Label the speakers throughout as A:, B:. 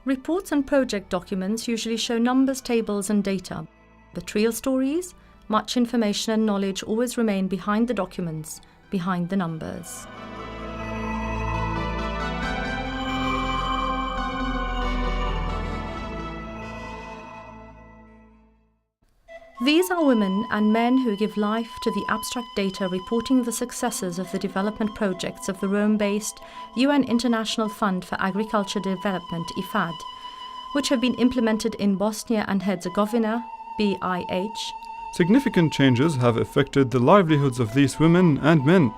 A: Reports and project documents usually show numbers, tables and data. But real stories, much information and knowledge always remain behind the documents, behind the numbers. These are women and men who give life to the abstract data reporting the successes of the development projects of the Rome-based UN International Fund for Agriculture Development, IFAD, which have been implemented in Bosnia and Herzegovina, BiH.
B: Significant changes have affected the livelihoods of these women and men.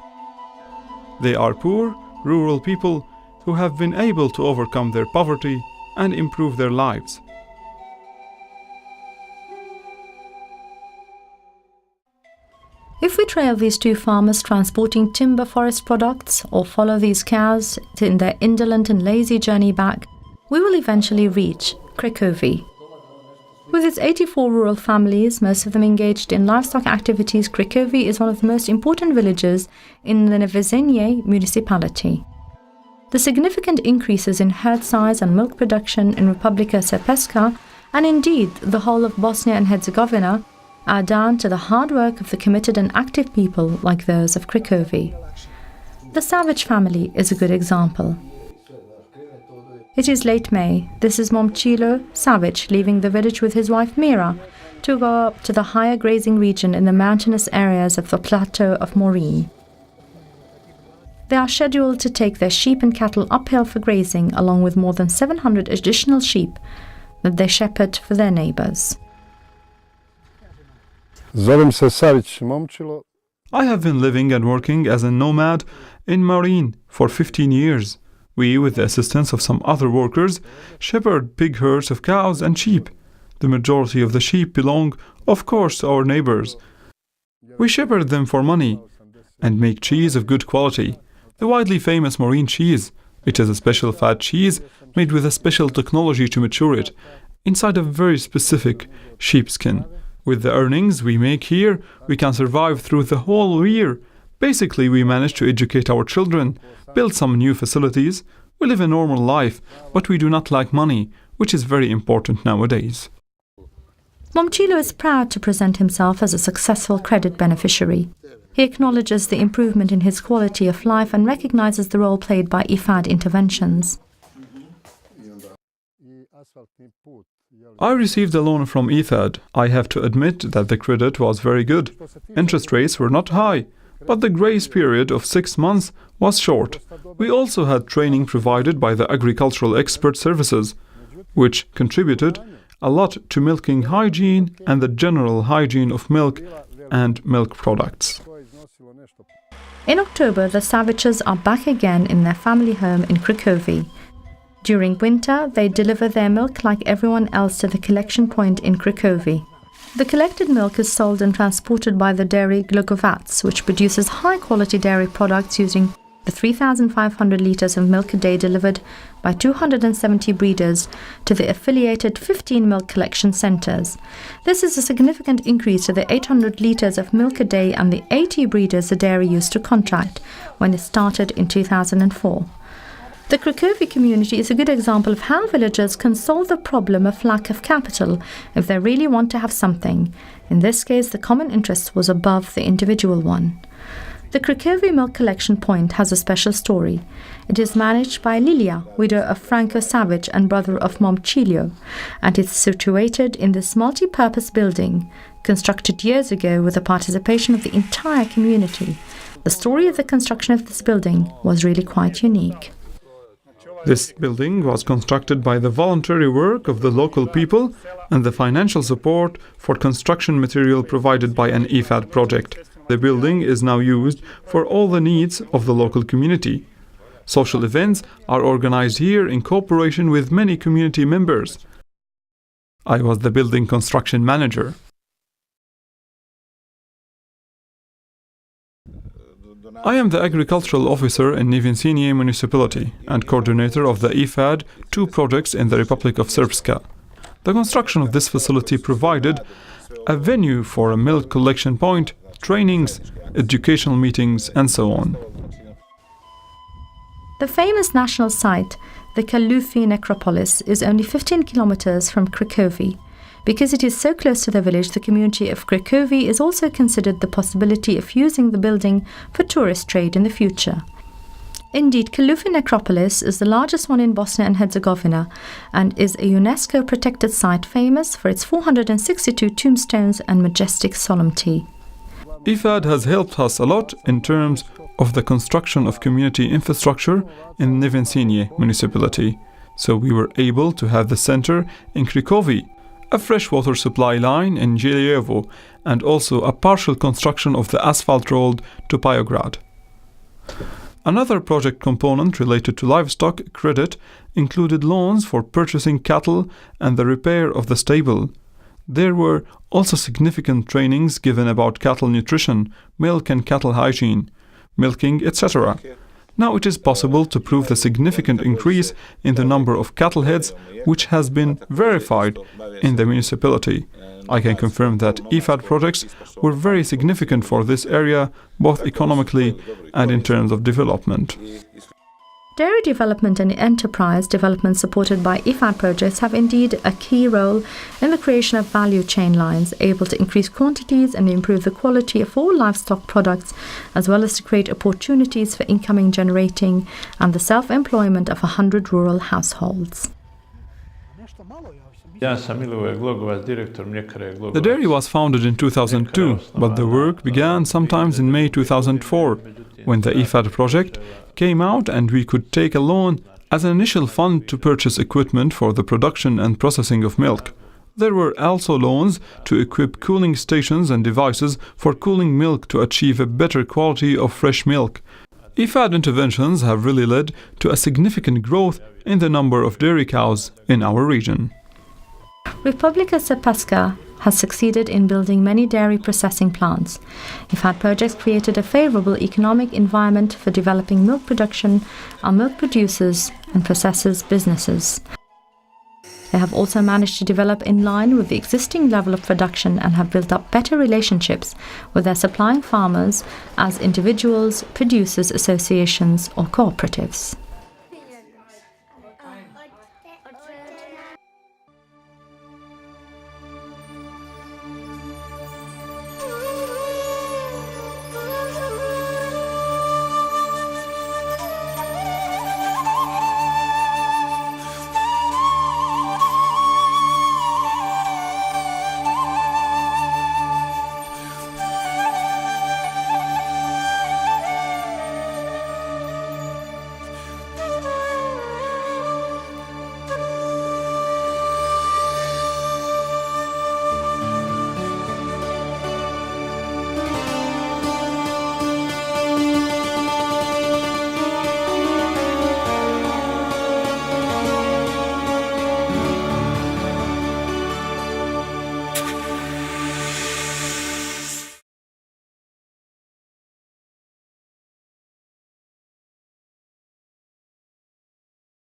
B: They are poor, rural people who have been able to overcome their poverty and improve their lives.
A: If we trail these two farmers transporting timber forest products or follow these cows in their indolent and lazy journey back, we will eventually reach Creekov. With its 84 rural families, most of them engaged in livestock activities, Creekov is one of the most important villages in the Nevesinje municipality. The significant increases in herd size and milk production in Republika Srpska, and indeed the whole of Bosnia and Herzegovina, are down to the hard work of the committed and active people like those of Creekov. The Savage family is a good example. It is late May. This is Mongillo, Savage, leaving the village with his wife Mira to go up to the higher grazing region in the mountainous areas of the plateau of Mahaini. They are scheduled to take their sheep and cattle uphill for grazing, along with more than 700 additional sheep that they shepherd for their neighbors.
B: I have been living and working as a nomad in Mahaini for 15 years. We, with the assistance of some other workers, shepherd big herds of cows and sheep. The majority of the sheep belong, of course, to our neighbors. We shepherd them for money and make cheese of good quality. The widely famous Mahaini cheese. It is a special fat cheese made with a special technology to mature it, inside a very specific sheepskin. With the earnings we make here, we can survive through the whole year. Basically, we manage to educate our children, build some new facilities. We live a normal life, but we do not lack money, which is very important nowadays.
A: Mongillo is proud to present himself as a successful credit beneficiary. He acknowledges the improvement in his quality of life and recognizes the role played by IFAD interventions.
B: I received a loan from IFAD. I have to admit that the credit was very good. Interest rates were not high, but the grace period of 6 months was short. We also had training provided by the agricultural expert services, which contributed a lot to milking hygiene and the general hygiene of milk and milk products.
A: In October, the Savages are back again in their family home in Creekov. During winter, they deliver their milk like everyone else to the collection point in Creekov. The collected milk is sold and transported by the dairy Glugovats, which produces high-quality dairy products using the 3,500 litres of milk a day delivered by 270 breeders to the affiliated 15 milk collection centres. This is a significant increase to the 800 litres of milk a day and the 80 breeders the dairy used to contract when it started in 2004. The Creekov community is a good example of how villagers can solve the problem of lack of capital if they really want to have something. In this case, the common interest was above the individual one. The Creekov milk collection point has a special story. It is managed by Lilia, widow of Franco Savage and brother of Mongillo, and it's situated in this multi-purpose building, constructed years ago with the participation of the entire community. The story of the construction of this building was really quite unique.
B: This building was constructed by the voluntary work of the local people and the financial support for construction material provided by an IFAD project. The building is now used for all the needs of the local community. Social events are organized here in cooperation with many community members. I was the building construction manager. I am the agricultural officer in Nevesinje municipality and coordinator of the IFAD 2 projects in the Republika Srpska. The construction of this facility provided a venue for a milk collection point, trainings, educational meetings, and so on.
A: The famous national site, The Kalufi necropolis is only 15 kilometers from Creekov. Because it is so close to the village, the community of Creekov is also considered the possibility of using the building for tourist trade in the future. Indeed, Kalufi necropolis is the largest one in Bosnia and Herzegovina and is a UNESCO protected site famous for its 462 tombstones and majestic solemnity.
B: IFAD has helped us a lot in terms of the construction of community infrastructure in Nevensinje municipality. So we were able to have the center in Creekov, a freshwater supply line in Jelijevo, and also a partial construction of the asphalt road to Pajograd. Another project component related to livestock credit included loans for purchasing cattle and the repair of the stable. There were also significant trainings given about cattle nutrition, milk and cattle hygiene, milking, etc. Now it is possible to prove the significant increase in the number of cattle heads, which has been verified in the municipality. I can confirm that IFAD projects were very significant for this area, both economically and in terms of development.
A: Dairy development and enterprise development supported by IFAD projects have indeed a key role in the creation of value chain lines, able to increase quantities and improve the quality of all livestock products, as well as to create opportunities for income generating and the self-employment of 100 rural households.
B: The dairy was founded in 2002, but the work began sometimes in May 2004, when the IFAD project came out and we could take a loan as an initial fund to purchase equipment for the production and processing of milk. There were also loans to equip cooling stations and devices for cooling milk to achieve a better quality of fresh milk. IFAD interventions have really led to a significant growth in the number of dairy cows in our region.
A: Republika Srpska has succeeded in building many dairy processing plants. IFAD projects created a favorable economic environment for developing milk production and milk producers and processors businesses. They have also managed to develop in line with the existing level of production and have built up better relationships with their supplying farmers as individuals, producers, associations or cooperatives.